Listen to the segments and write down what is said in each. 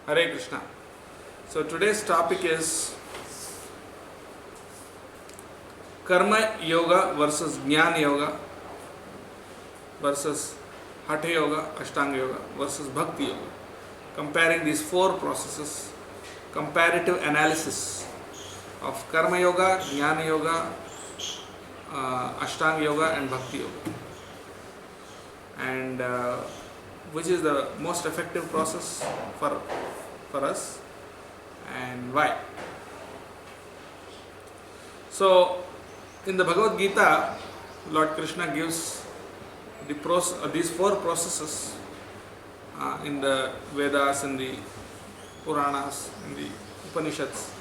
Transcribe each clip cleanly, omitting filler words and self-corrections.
Hare Krishna. So today's topic is Karma Yoga versus Jnana Yoga versus Hatha Yoga, Ashtanga Yoga versus Bhakti Yoga. Comparing these four processes, comparative analysis of Karma Yoga, Jnana Yoga, Ashtanga Yoga and Bhakti Yoga. And which is the most effective process for us and why. So in the Bhagavad Gita, Lord Krishna gives these four processes in the Vedas, in the Puranas, in the Upanishads.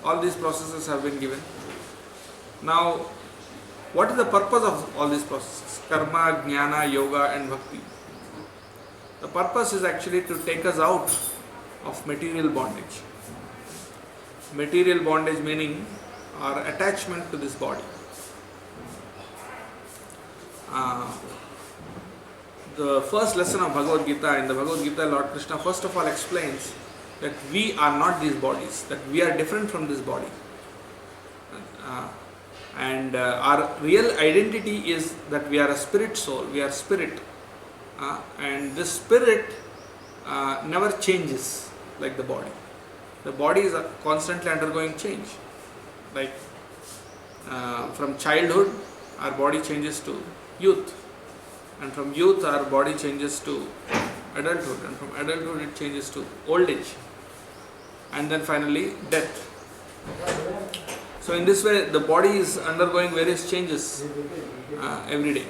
All these processes have been given. Now, what is the purpose of all these processes? Karma, Jnana, Yoga and Bhakti. The purpose is actually to take us out of material bondage. Material bondage meaning our attachment to this body. The first lesson of Bhagavad Gita, in the Bhagavad Gita, Lord Krishna first of all explains that we are not these bodies, that we are different from this body. And our real identity is that we are a spirit soul, we are spirit. And this spirit never changes like the body. The body is constantly undergoing change. Like from childhood, our body changes to youth. And from youth, our body changes to adulthood. And from adulthood, it changes to old age. And then finally, death. So in this way, the body is undergoing various changes every day.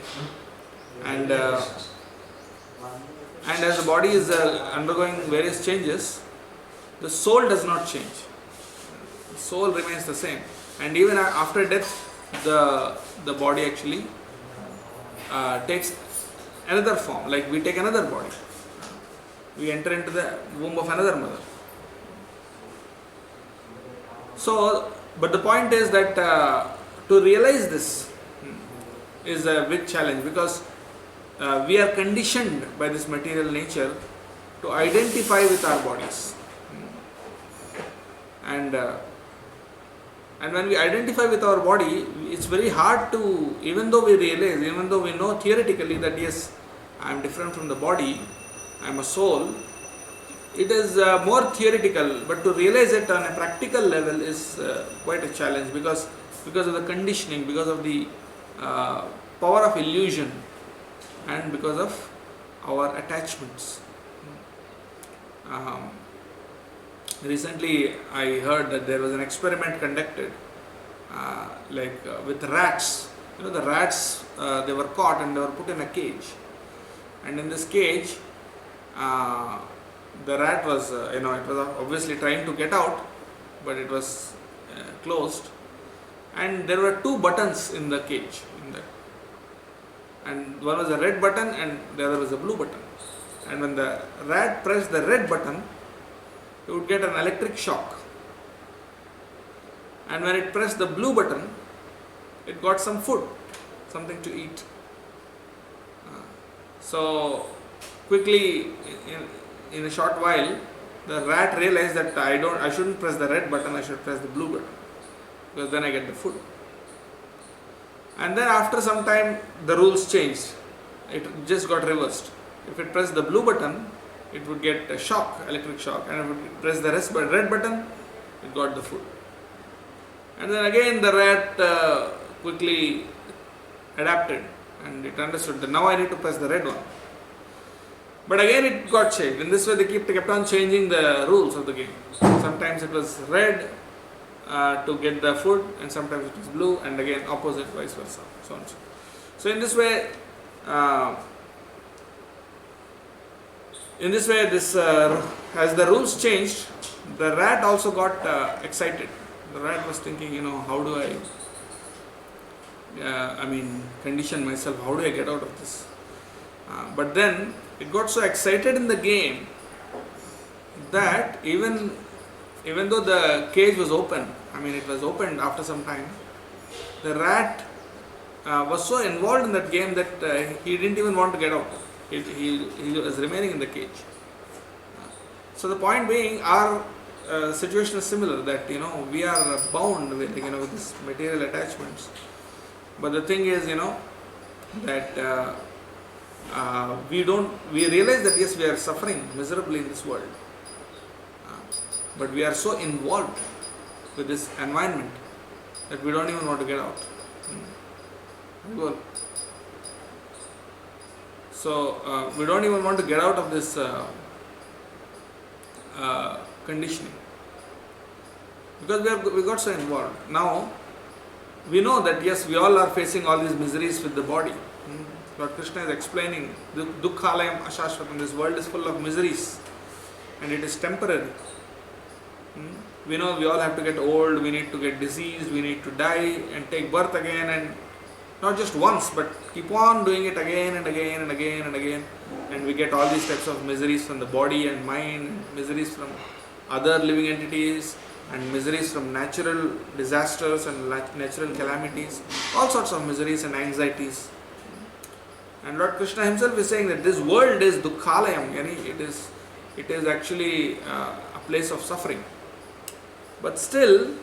And as the body is undergoing various changes, the soul does not change. The soul remains the same. And even after death, the body actually takes another form. Like we take another body. We enter into the womb of another mother. So, but the point is that to realize this is a big challenge, because we are conditioned by this material nature to identify with our bodies. And when we identify with our body, it's very hard to, even though we realize, even though we know theoretically that yes, I am different from the body, I am a soul, it is more theoretical, but to realize it on a practical level is quite a challenge, because of the conditioning, because of the power of illusion, and because of our attachments. Recently, I heard that there was an experiment conducted, with rats. The rats, they were caught and they were put in a cage. And in this cage, the rat was, it was obviously trying to get out, but it was closed. And there were two buttons in the cage. And one was a red button and the other was a blue button. And when the rat pressed the red button, it would get an electric shock. And when it pressed the blue button, it got some food, something to eat. So quickly, in a short while, the rat realized that I shouldn't press the red button, I should press the blue button, because then I get the food. And then after some time, the rules changed. It just got reversed. If it pressed the blue button, it would get a shock, electric shock, and if it pressed the red button, it got the food. And then again the rat quickly adapted, and it understood that now I need to press the red one. But again it got changed. In this way they kept on changing the rules of the game. Sometimes it was red to get the food, and sometimes it was blue, and again opposite, vice versa, so on. So in this way, this as the rules changed, the rat also got excited. The rat was thinking, how do I condition myself? How do I get out of this? But then it got so excited in the game that even though the cage was open, it was opened after some time, the rat was so involved in that game that he didn't even want to get out. He was remaining in the cage. So the point being, our situation is similar, that we are bound with with these material attachments. But the thing is, that we realize that yes, we are suffering miserably in this world, but we are so involved with this environment that we don't even want to get out. Well, so we don't even want to get out of this conditioning, because we got so involved. Now we know that yes, we all are facing all these miseries with the body. Lord Krishna is explaining, dukkhalayam ashashvatam, this world is full of miseries and it is temporary. We know we all have to get old, we need to get diseased, we need to die and take birth again, and not just once, but keep on doing it again and again and again and again, and we get all these types of miseries from the body and mind, miseries from other living entities, and miseries from natural disasters and natural calamities, all sorts of miseries and anxieties. And Lord Krishna himself is saying that this world is dukkhalayam, it is actually a place of suffering. But still,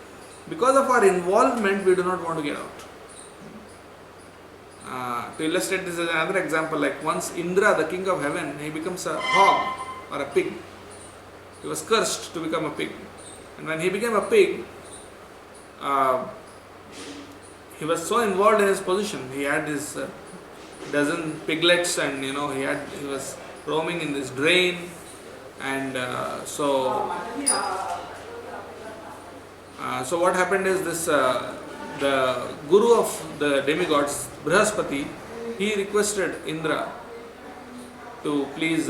because of our involvement, we do not want to get out. To illustrate this as another example, like once Indra, the king of heaven, he becomes a hog or a pig. He was cursed to become a pig. And when he became a pig, he was so involved in his position. He had his dozen piglets, and he was roaming in this drain, and so what happened is this the guru of the demigods, Brihaspati, he requested Indra to please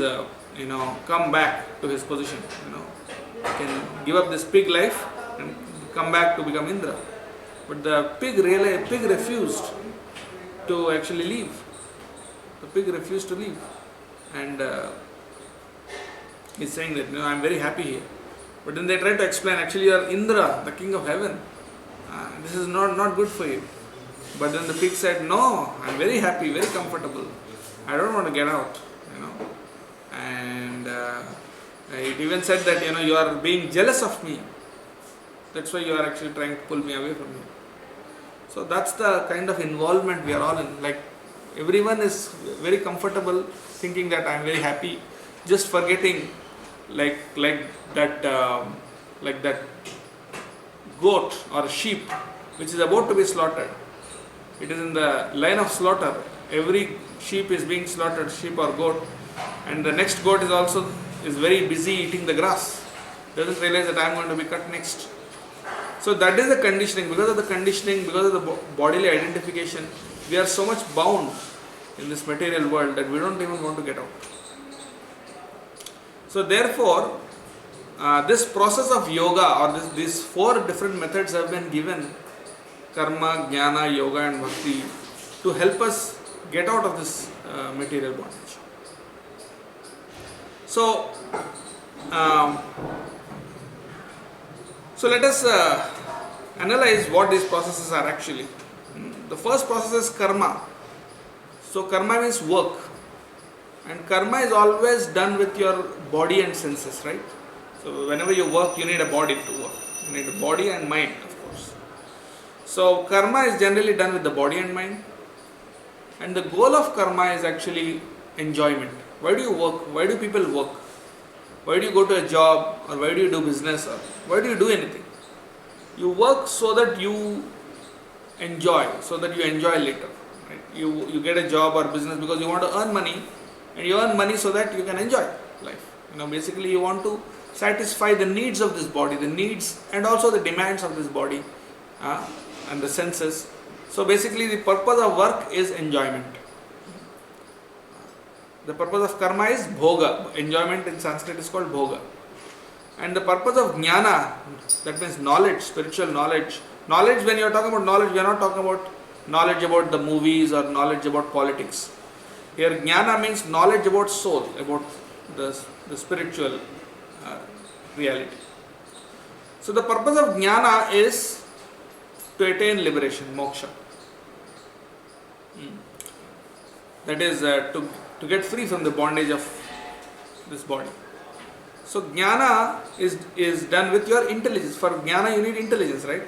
come back to his position, can give up this pig life and come back to become Indra. But the pig refused to actually leave. The pig refused to leave, and he's saying that I'm very happy here. But then they try to explain, actually you are Indra, the king of heaven. This is not good for you. But then the pig said, no, I'm very happy, very comfortable. I don't want to get out. And it even said that you are being jealous of me. That's why you are actually trying to pull me away from you. So that's the kind of involvement we are all in. Like everyone is very comfortable, thinking that I'm very happy, just forgetting like that goat or sheep which is about to be slaughtered. It is in the line of slaughter. Every sheep is being slaughtered, sheep or goat, and the next goat is very busy eating the grass. Doesn't realize that I am going to be cut next. So that is the conditioning. Because of the conditioning, because of the bodily identification, we are so much bound in this material world that we don't even want to get out. So therefore, this process of yoga, or these four different methods have been given, karma, jnana, yoga and bhakti, to help us get out of this material bondage. So let us analyze what these processes are actually. The first process is karma. So karma means work, and karma is always done with your body and senses, right? So whenever you work, you need a body to work. You need a body and mind, of course. So karma is generally done with the body and mind, and the goal of karma is actually enjoyment. Why do you work? Why do people work? Why do you go to a job, or why do you do business, or why do you do anything? You work so that you enjoy, later. Right? You get a job or business because you want to earn money, and you earn money so that you can enjoy life. Basically you want to satisfy the needs of this body, the needs and also the demands of this body and the senses. So basically the purpose of work is enjoyment. The purpose of karma is bhoga. Enjoyment in Sanskrit is called bhoga. And the purpose of jnana, that means knowledge, spiritual knowledge. Knowledge, when you are talking about knowledge, we are not talking about knowledge about the movies or knowledge about politics. Here jnana means knowledge about soul, about the spiritual reality. So the purpose of jnana is to attain liberation, moksha. That is to get free from the bondage of this body. So jnana is done with your intelligence. For jnana you need intelligence, right?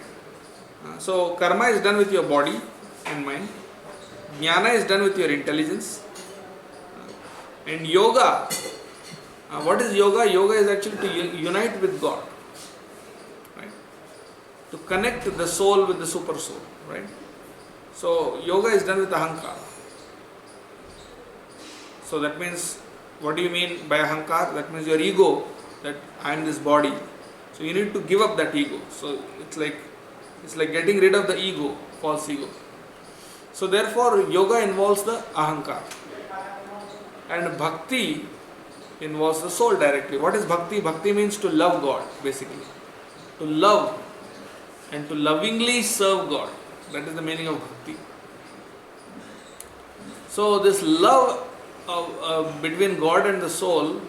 So karma is done with your body and mind. Jnana is done with your intelligence. And yoga, what is yoga? Yoga is actually to unite with God, right? To connect the soul with the super soul, right? So yoga is done with ahankara. So that means, what do you mean by ahankara? That means your ego, that I am this body. So you need to give up that ego. So it's like getting rid of the ego, false ego. So therefore yoga involves the ahankara. And bhakti involves the soul directly. What is bhakti? Bhakti means to love God, basically. To love and to lovingly serve God. That is the meaning of bhakti. So this love between God and the soul,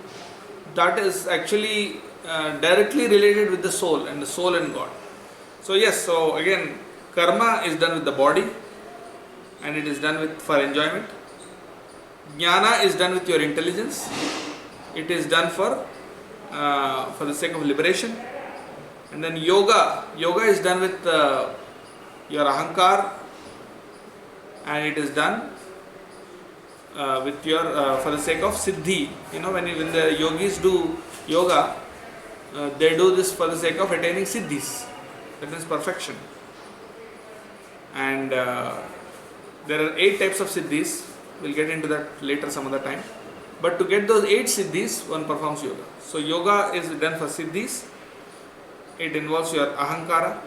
that is actually directly related with the soul and God. So yes, so again, karma is done with the body and it is done for enjoyment. Jnana is done with your intelligence. It is done for the sake of liberation. And then yoga is done with your ahankar, and it is done with your for the sake of siddhi. You know, when the yogis do yoga, they do this for the sake of attaining siddhis, that is perfection. And there are 8 types of siddhis. We'll get into that later some other time. But to get those 8 siddhis, one performs yoga. So yoga is done for siddhis. It involves your ahankara.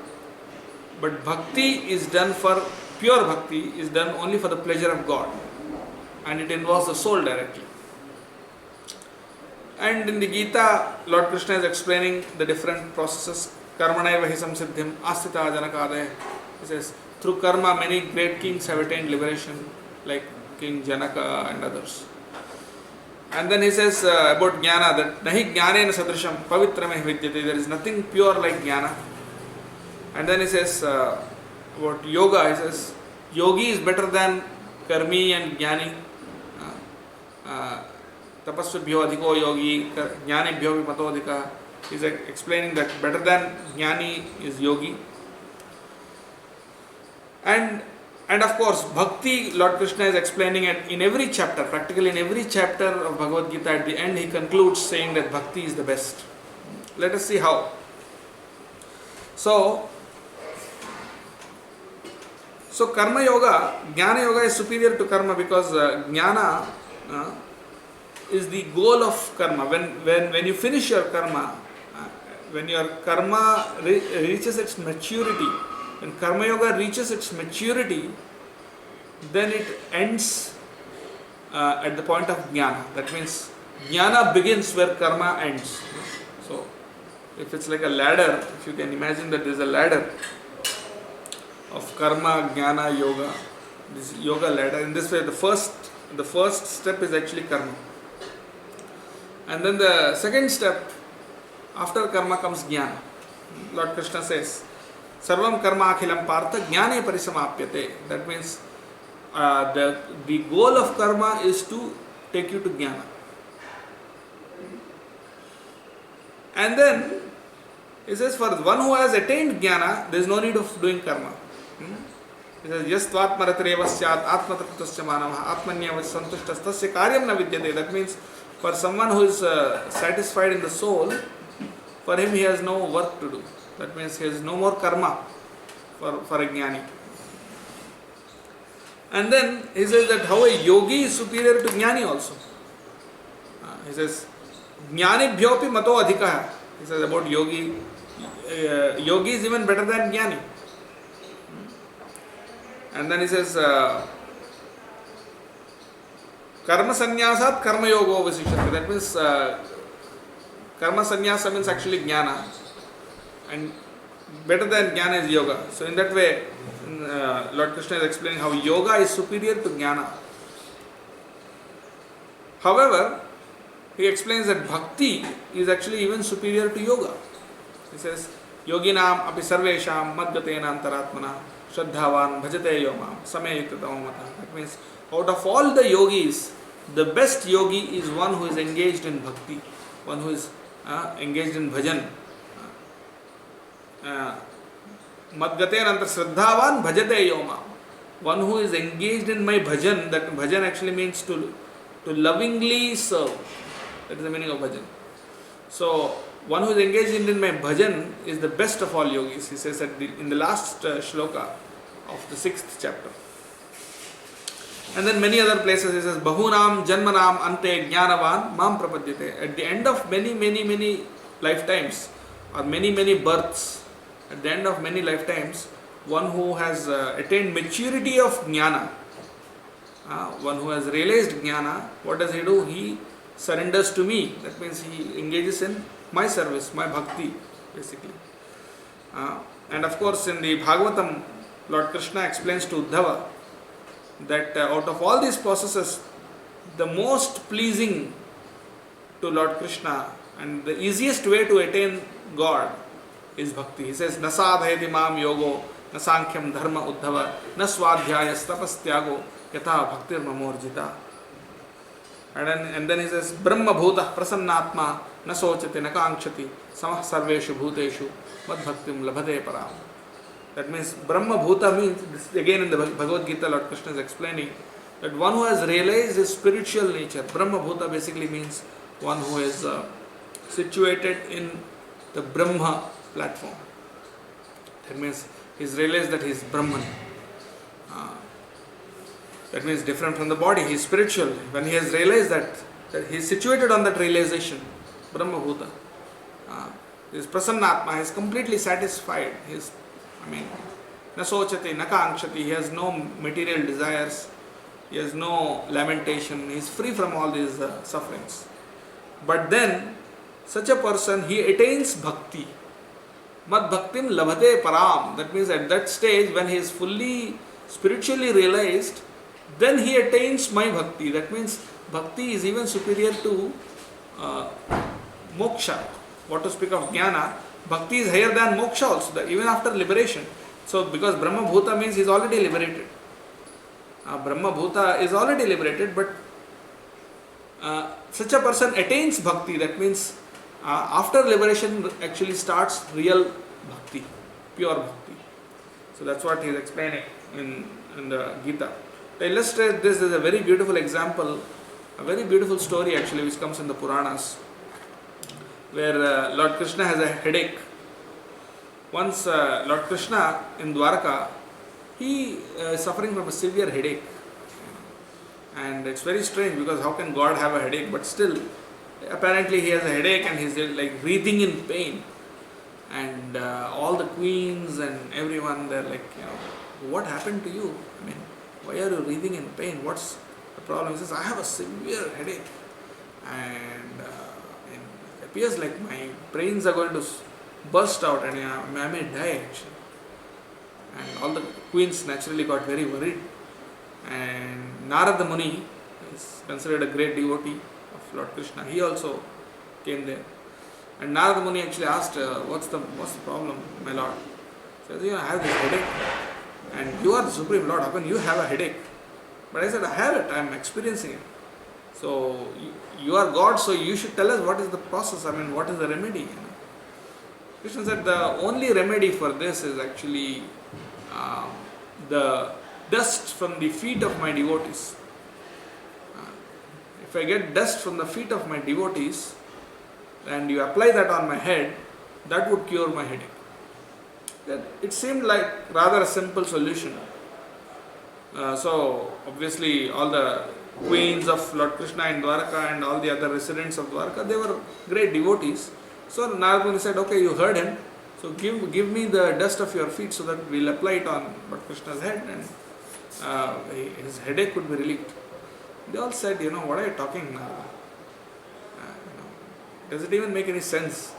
But bhakti is done for, pure bhakti is done only for the pleasure of God. And it involves the soul directly. And in the Gita, Lord Krishna is explaining the different processes. Karmanaiva hi samsiddhim astita janakadaya. He says, through karma many great kings have attained liberation, like King Janaka and others. And then he says about jnana, that nahi jnanena sadrisham pavitrameh vidyate. There is nothing pure like jnana. And then he says about yoga, he says yogi is better than karmi and jnani. Tapasvibhyo adhiko yogi, jnanibhyo vimato adhika. He is explaining that better than jnani is yogi. And of course, bhakti, Lord Krishna is explaining it in every chapter, practically in every chapter of Bhagavad Gita. At the end, he concludes saying that bhakti is the best. Let us see how. So karma yoga, jnana yoga is superior to karma because jnana is the goal of karma. When you finish your karma, when your karma reaches its maturity, when karma yoga reaches its maturity, then it ends at the point of jnana. That means jnana begins where karma ends. So if it's like a ladder, if you can imagine that there is a ladder of karma, jnana, yoga, this yoga ladder. In this way, the first step is actually karma. And then the second step, after karma comes jnana. Lord Krishna says, Sarvam karma akhilam partha jnane parisamapyate. That means the goal of karma is to take you to jnana. And then he says, for one who has attained jnana, there is no need of doing karma. He says, Yas tvatmaratareva syat atmatraptasya manavaha atmanyava santushtas tasya karyam na vidyate. That means for someone who is satisfied in the soul, for him he has no work to do. That means he has no more karma for a jnani. And then he says that how a yogi is superior to jnani also. He says, jnani bhyopi mato adhika. He says about yogi, yogi is even better than jnani. And then he says, karma sannyasat karma yogo vasishyate. That means karma sannyasa means actually jnana. And better than jnana is yoga. So in that way, Lord Krishna is explaining how yoga is superior to jnana. However, he explains that bhakti is actually even superior to yoga. He says, yoginam api sarvesham madgatena antaratmana shraddhavan bhajate yomam samyayuktatamamata. That means out of all the yogis, the best yogi is one who is engaged in bhakti, one who is engaged in bhajan. Madgate nantar shraddhavan bhajate yoma. One who is engaged in my bhajan, that bhajan actually means to lovingly serve. That is the meaning of bhajan. So, one who is engaged in my bhajan is the best of all yogis, he says in the last shloka of the 6th chapter. And then many other places he says, Bahunam Janmanam Ante Jnanavan Mam Prapadyate. At the end of many lifetimes, or many births, at the end of many lifetimes, one who has attained maturity of jnana, one who has realized jnana, what does he do? He surrenders to me. That means he engages in my service, my bhakti, basically. And of course, in the Bhagavatam, Lord Krishna explains to Uddhava that out of all these processes, the most pleasing to Lord Krishna and the easiest way to attain God is bhakti. He says, Nasadhayati mam yogo, nasankyam dharma uddhava, naswadhyayas tapastyago, yatha bhaktir mamorjita. And then he says, Brahma bhuta prasannatma, nasochati nakankshati, samah sarveshu bhuteshu, mad bhaktim labhate param. That means Brahma bhuta means, this again in the Bhagavad Gita, Lord Krishna is explaining that one who has realized his spiritual nature. Brahma bhuta basically means one who is situated in the Brahma platform. That means he's realized that he's Brahman. That means different from the body, he's spiritual. When he has realized that he's situated on that realization, Brahma bhuta, he's prasannatma, he's completely satisfied. He's, nasochati, nakankshati, he has no material desires, he has no lamentation, he is free from all these sufferings. But then, such a person, he attains bhakti. Mad bhaktim labhate param. That means at that stage, when he is fully spiritually realized, then he attains my bhakti. That means bhakti is even superior to moksha. What to speak of jnana, bhakti is higher than moksha also, even after liberation. So, because Brahma bhuta means he is already liberated. Brahma bhuta is already liberated, but such a person attains bhakti. That means after liberation actually starts real bhakti, pure bhakti. So that's what he is explaining in the Gita. To illustrate this, is a very beautiful example, a very beautiful story actually which comes in the Puranas, where Lord Krishna has a headache. Once Lord Krishna in Dwarka, he is suffering from a severe headache. And it's very strange because how can God have a headache? But still, apparently he has a headache and he's like breathing in pain. And all the queens and everyone, they're like, what happened to you? Why are you breathing in pain? What's the problem? He says, I have a severe headache. And it appears like my brains are going to burst out and I may die actually. And all the queens naturally got very worried. And Narada Muni is considered a great devotee of Lord Krishna. He also came there. And Narada Muni actually asked, what's the problem, my Lord? He says, I have this headache. And you are the Supreme Lord, how can you have a headache? But I said, I have it, I am experiencing it. So, you are God, so you should tell us what is the process, what is the remedy? Krishna said, the only remedy for this is actually the dust from the feet of my devotees. If I get dust from the feet of my devotees and you apply that on my head, that would cure my headache. It seemed like rather a simple solution. So obviously all the queens of Lord Krishna in Dwarka and all the other residents of Dwarka, they were great devotees. So Narada Muni said, okay, you heard him, so give me the dust of your feet so that we'll apply it on Lord Krishna's head and his headache could be relieved. They all said, what are you talking, Narada? Does it even make any sense?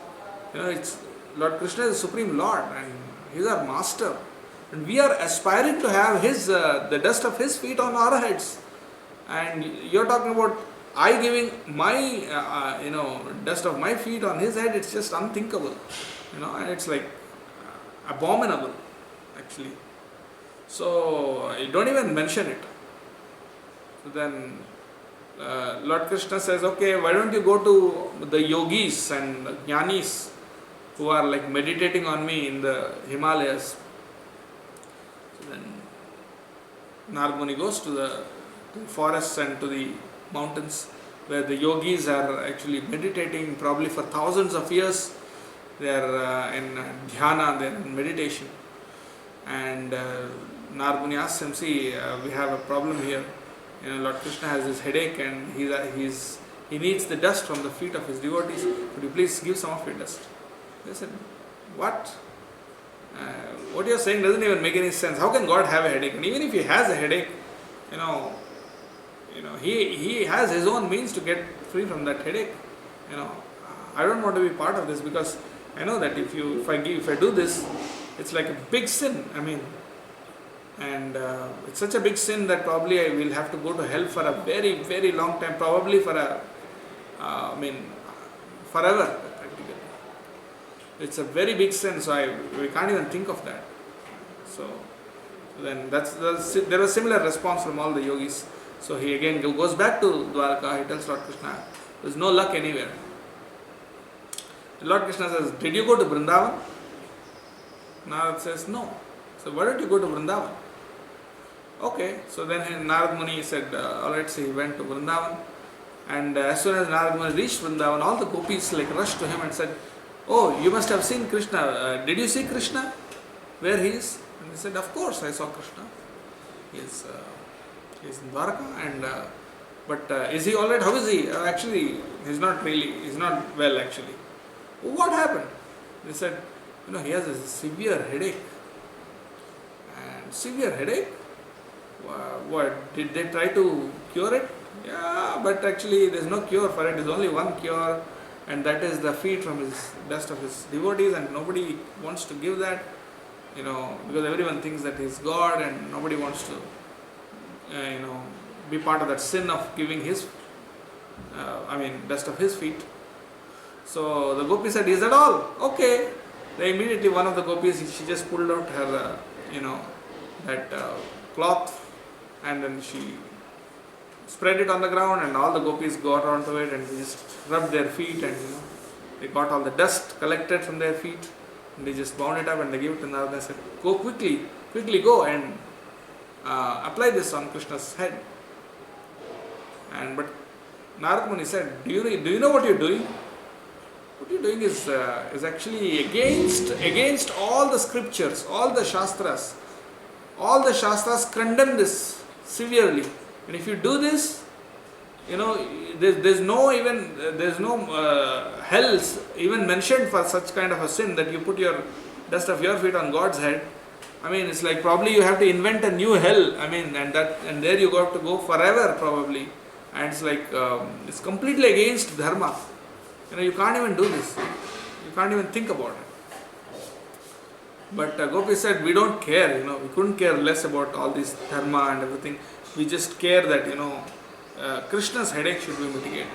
It's Lord Krishna is the Supreme Lord and he is our master. And we are aspiring to have his the dust of his feet on our heads. And you're talking about I giving my dust of my feet on his head. It's just unthinkable, and it's like abominable, actually. So you don't even mention it. So then Lord Krishna says, okay, why don't you go to the yogis and the jnanis who are like meditating on me in the Himalayas. So then Narad Muni goes to the forests and to the mountains where the yogis are actually meditating probably for thousands of years. They are in dhyana, they are in meditation. And Narad Muni asks him, see, we have a problem here. Lord Krishna has this headache and he needs the dust from the feet of his devotees. Could you please give some of your dust? They said, what? What you are saying doesn't even make any sense. How can God have a headache? And even if he has a headache, he has his own means to get free from that headache. I don't want to be part of this because I know that if I do this, it's like a big sin. And it's such a big sin that probably I will have to go to hell for a very, very long time, probably for forever practically. It's a very big sin, so we can't even think of that. So then there was similar response from all the yogis. So he again goes back to Dwarka, he tells Lord Krishna, there's no luck anywhere. Lord Krishna says, did you go to Vrindavan? Narad says, no. So why don't you go to Vrindavan? Okay, so then Narad Muni said, alright, so he went to Vrindavan. And as soon as Narad Muni reached Vrindavan, all the gopis rushed to him and said, oh, you must have seen Krishna. Did you see Krishna? Where he is? And he said, of course I saw Krishna. He is in Dwarka. But is he alright? How is he? Actually, he's not well actually. What happened? They said, he has a severe headache. And severe headache? What? Did they try to cure it? Yeah, but actually there's no cure for it. There's only one cure, and that is the feed from his dust of his devotees, and nobody wants to give that, because everyone thinks that he's God, and nobody wants to, be part of that sin of giving his, dust of his feet. So the gopi said, is that all? Okay. Then immediately one of the gopis, she just pulled out her, that cloth, and then she spread it on the ground, and all the gopis got onto it and they just rubbed their feet, and they got all the dust collected from their feet, and they just bound it up and they gave it to Narada and said, go quickly go and apply this on Krishna's head. But Narad Muni said, do you know what you're doing? What you're doing is actually against all the scriptures, all the shastras. All the shastras condemn this severely. And if you do this, there's no hells even mentioned for such kind of a sin that you put your dust of your feet on God's head. It's like probably you have to invent a new hell. And there you have to go forever probably. And it's like it's completely against dharma. You can't even do this. You can't even think about it. But Gopi said, we don't care, we couldn't care less about all this dharma and everything. We just care that, Krishna's headache should be mitigated.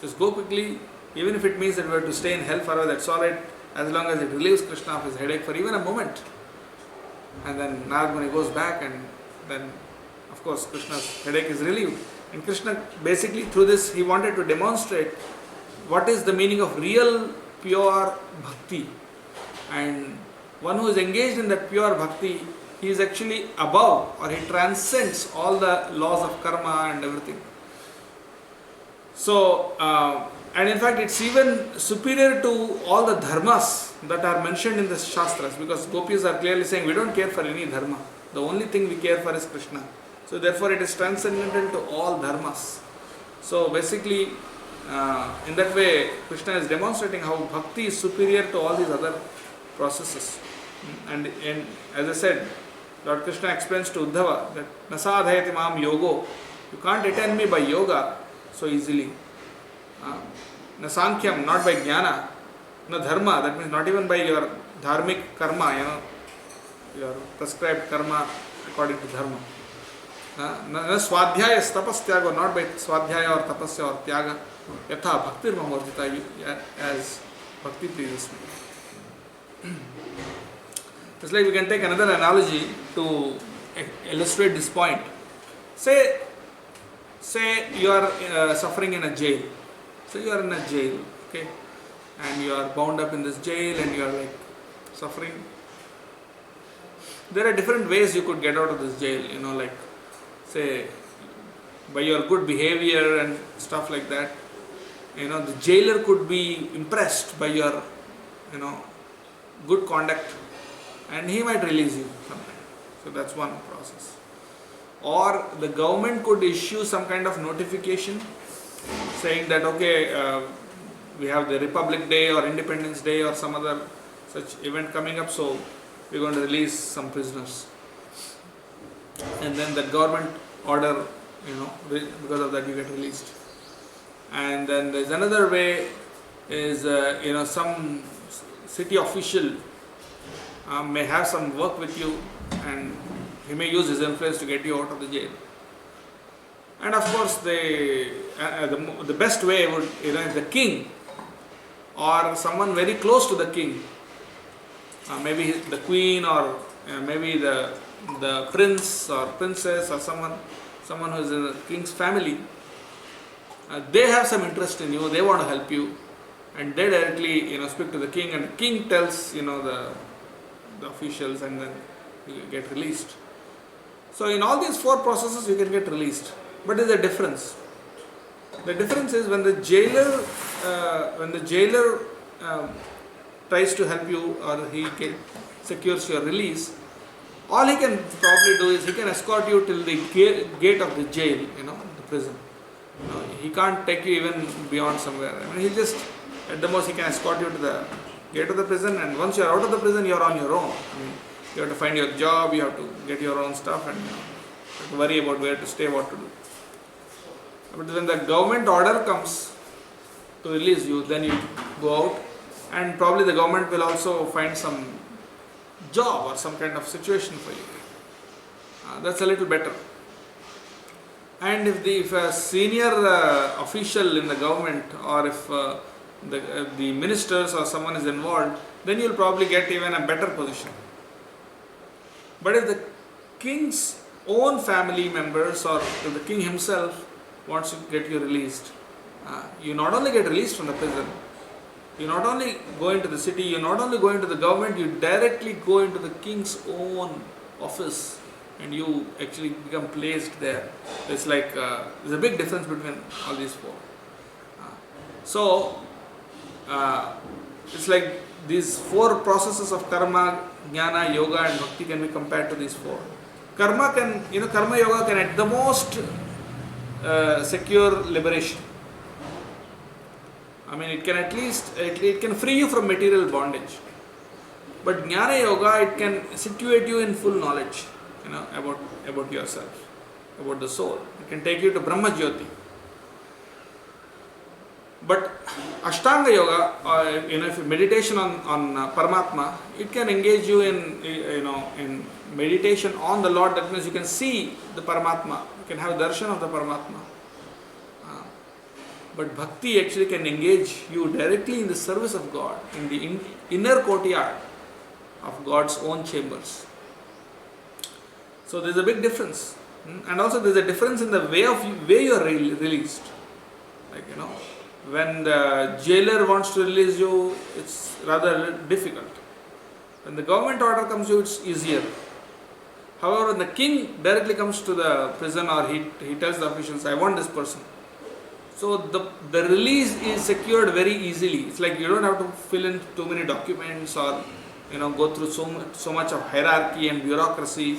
Just go quickly, even if it means that we have to stay in hell forever, that's alright, as long as it relieves Krishna of his headache for even a moment. And then Narad Muni goes back, and then, of course, Krishna's headache is relieved. And Krishna, basically through this, he wanted to demonstrate what is the meaning of real, pure bhakti. And one who is engaged in that pure bhakti, he is actually above, or he transcends all the laws of karma and everything. So, and in fact it's even superior to all the dharmas that are mentioned in the shastras, because gopis are clearly saying we don't care for any dharma. The only thing we care for is Krishna. So therefore it is transcendental to all dharmas. So basically, in that way, Krishna is demonstrating how bhakti is superior to all these other processes. And as I said, Lord Krishna explains to Uddhava that nasadhayati mam yogo, you can't attain me by yoga so easily. Na sankyam, not by jnana. Na dharma, that means not even by your dharmic karma, your prescribed karma according to dharma. Na swadhyaya tapastyaga, not by swadhyaya or tapasya or tyaga. Yatha bhaktir mamorjita, as bhakti pleases me. It's like we can take another analogy to illustrate this point. Say say you are suffering in a jail. So you are in a jail, okay, and you are bound up in this jail and you are like suffering. There are different ways you could get out of this jail, like say by your good behavior and stuff like that. The jailer could be impressed by your, good conduct, and he might release you sometime. So that's one process. Or the government could issue some kind of notification saying that okay, we have the Republic Day or Independence Day or some other such event coming up, so we're going to release some prisoners. And then the government order, because of that you get released. And then there's another way is, some city official may have some work with you and he may use his influence to get you out of the jail. And of course, the best way would, if the king or someone very close to the king, maybe the queen or maybe the prince or princess or someone who is in the king's family, they have some interest in you, they want to help you, and they directly speak to the king, and the king tells the officials, and then you get released. So in all these four processes you can get released. But there is a difference. The difference is when the jailer tries to help you, or he secures your release, all he can probably do is he can escort you till the gate of the jail, the prison. He can't take you even beyond somewhere. He just, at the most, he can escort you to the gate of the prison, and once you are out of the prison, you are on your own. You have to find your job, you have to get your own stuff, and you have to worry about where to stay, what to do. But when the government order comes to release you, then you go out, and probably the government will also find some job or some kind of situation for you. That's a little better. And if a senior official in the government, or if the ministers or someone is involved, then you'll probably get even a better position. But if the king's own family members or if the king himself wants to get you released, you not only get released from the prison, you not only go into the city, you not only go into the government, you directly go into the king's own office and you actually become placed there. It's like, there's a big difference between all these four. It's like these four processes of karma, jnana, yoga and bhakti can be compared to these four. Karma yoga can at the most secure liberation. It can at least, it can free you from material bondage. But jnana yoga, it can situate you in full knowledge, about yourself, about the soul. It can take you to Brahma Jyoti. But Ashtanga yoga, if meditation on Paramatma, it can engage you in meditation on the Lord. That means you can see the Paramatma, you can have darshan of the Paramatma. But bhakti actually can engage you directly in the service of God, in the inner courtyard of God's own chambers. So there's a big difference. And also there's a difference in the way you are released. When the jailer wants to release you, it's rather difficult. When the government order comes to you, it's easier. However, when the king directly comes to the prison, or he tells the officials, I want this person. So the release is secured very easily. It's like you don't have to fill in too many documents or go through so much of hierarchy and bureaucracy.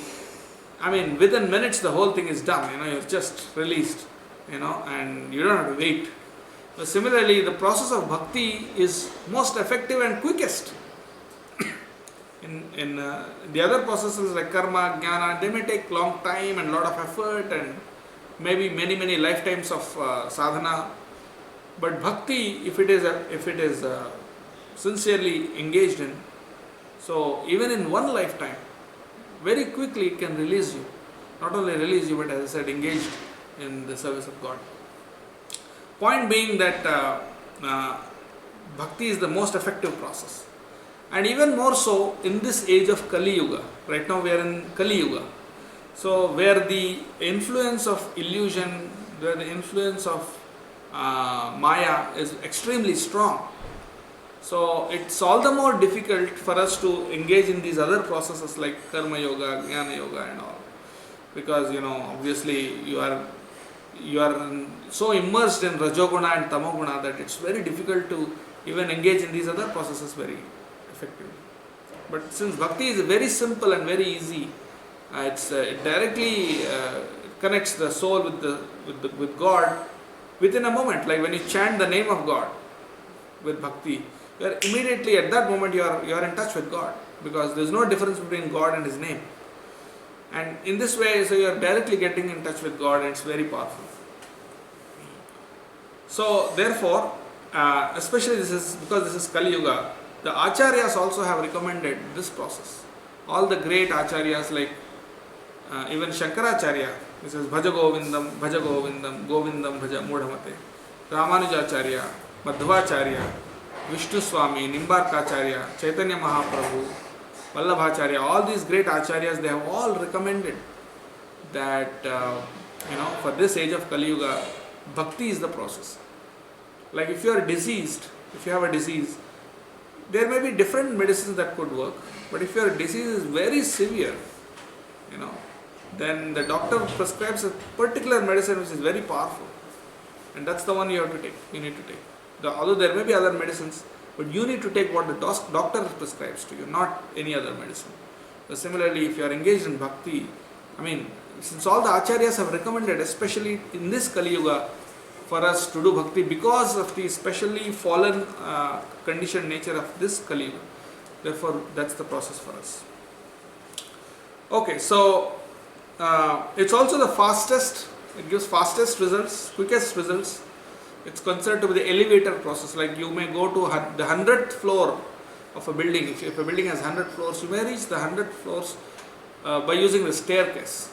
Within minutes the whole thing is done. You're just released. And you don't have to wait. So similarly, the process of bhakti is most effective and quickest. In the other processes like karma, jnana, they may take long time and lot of effort and maybe many lifetimes of sadhana. But bhakti, if it is sincerely engaged in, so even in one lifetime, very quickly it can release you. Not only release you, but as I said, engaged in the service of God. Point being that bhakti is the most effective process. And even more so in this age of Kali Yuga. Right now we are in Kali Yuga. So where the influence of illusion, where the influence of Maya is extremely strong. So it's all the more difficult for us to engage in these other processes like Karma Yoga, Jnana Yoga and all. Because obviously you are so immersed in Rajoguna and Tamoguna that it's very difficult to even engage in these other processes very effectively. But since Bhakti is very simple and very easy, it directly connects the soul with God within a moment. Like when you chant the name of God with Bhakti, you are immediately at that moment you are in touch with God, because there is no difference between God and His name. And in this way, so you are directly getting in touch with God, and it's very powerful. So therefore, especially because this is Kali Yuga, the Acharyas also have recommended this process. All the great Acharyas, like even Shankaracharya, he says Bhaja Govindam, Govindam Bhaja Mudhamate. Ramanujacharya, Madhvacharya, Vishnu Swami, Nimbarkacharya, Chaitanya Mahaprabhu, Vallabhacharya, all these great acharyas, they have all recommended that for this age of Kali Yuga, bhakti is the process. Like if you are diseased, if you have a disease, there may be different medicines that could work, but if your disease is very severe, then the doctor prescribes a particular medicine which is very powerful, and that's the one you have to take. You need to take. Although there may be other medicines, but you need to take what the doctor prescribes to you, not any other medicine. So similarly, if you are engaged in bhakti, since all the acharyas have recommended, especially in this Kali Yuga, for us to do bhakti because of the specially fallen conditioned nature of this Kali Yuga. Therefore, that's the process for us. Okay, so it's also the fastest, it gives fastest results, quickest results. It's considered to be the elevator process. Like you may go to the 100th floor of a building. If a building has 100 floors, you may reach the 100 floors by using the staircase.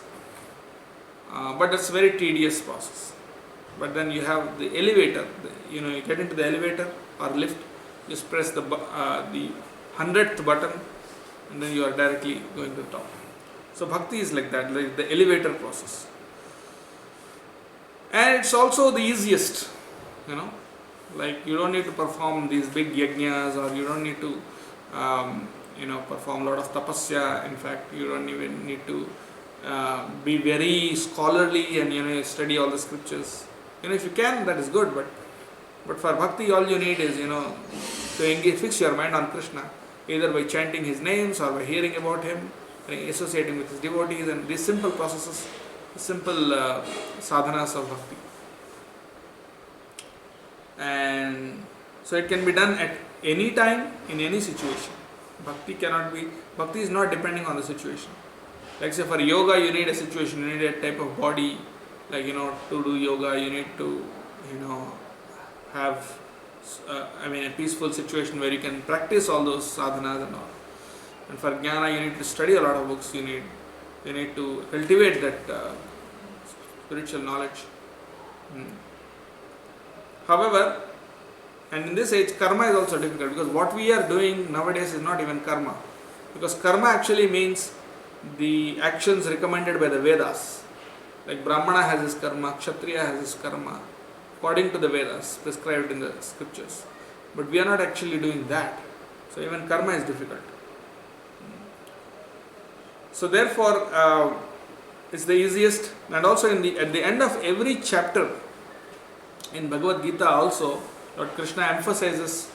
But it's a very tedious process. But then you have the elevator. You get into the elevator or lift. Just press the 100th button, and then you are directly going to the top. So bhakti is like that, like the elevator process. And it's also the easiest. Like you don't need to perform these big yajnas, or you don't need to perform a lot of tapasya. In fact, you don't even need to be very scholarly and study all the scriptures. If you can, that is good, but for bhakti all you need is to engage, fix your mind on Krishna, either by chanting his names or by hearing about him, associating with his devotees, and these simple processes, simple sadhanas of bhakti. And so it can be done at any time, in any situation. Bhakti is not depending on the situation. Like say for yoga you need a situation, you need a type of body, like to do yoga you need to have a peaceful situation where you can practice all those sadhanas and all. And for jnana you need to study a lot of books, you need to cultivate that spiritual knowledge. However, and in this age, karma is also difficult, because what we are doing nowadays is not even karma. Because karma actually means the actions recommended by the Vedas. Like Brahmana has his karma, Kshatriya has his karma, according to the Vedas, prescribed in the scriptures. But we are not actually doing that. So even karma is difficult. So therefore, it's the easiest. And also at the end of every chapter, in Bhagavad Gita also, Lord Krishna emphasizes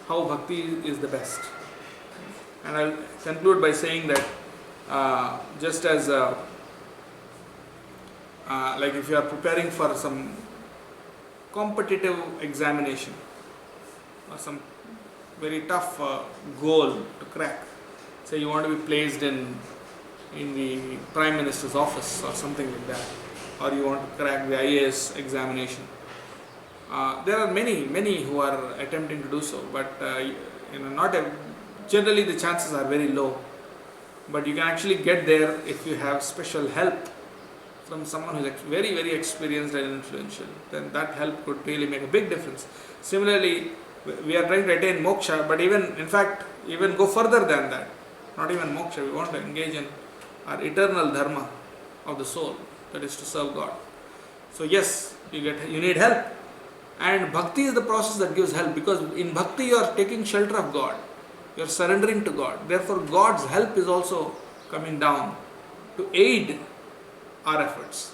how bhakti is the best. And I'll conclude by saying that just as like if you are preparing for some competitive examination or some very tough goal to crack, say you want to be placed in the Prime Minister's office or something like that, or you want to crack the IAS examination. There are many who are attempting to do so, but generally the chances are very low. But you can actually get there if you have special help from someone who is very, very experienced and influential. Then that help could really make a big difference. Similarly, we are trying to attain moksha, but even go further than that. Not even moksha, we want to engage in our eternal dharma of the soul, that is to serve God. So yes, you need help. And bhakti is the process that gives help, because in bhakti you are taking shelter of God. You are surrendering to God. Therefore God's help is also coming down to aid our efforts.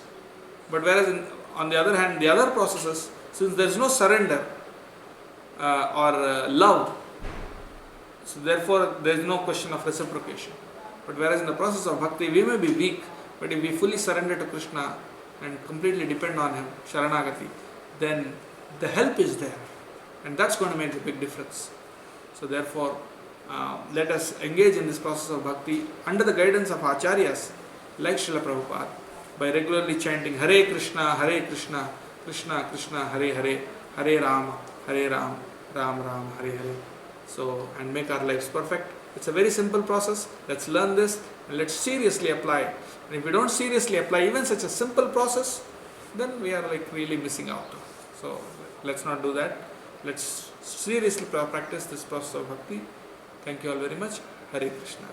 But whereas on the other hand, the other processes, since there is no surrender or love, so therefore there is no question of reciprocation. But whereas in the process of bhakti we may be weak, but if we fully surrender to Krishna and completely depend on Him, Sharanagati, then the help is there, and that's going to make a big difference. So therefore, let us engage in this process of bhakti under the guidance of Acharyas like Srila Prabhupada, by regularly chanting Hare Krishna, Krishna Krishna, Hare Hare, Hare Rama, Ram Ram, Hare Hare. So, and make our lives perfect. It's a very simple process. Let's learn this and let's seriously apply it. And if we don't seriously apply even such a simple process, then we are like really missing out. So let's not do that. Let's seriously practice this process of bhakti. Thank you all very much. Hare Krishna.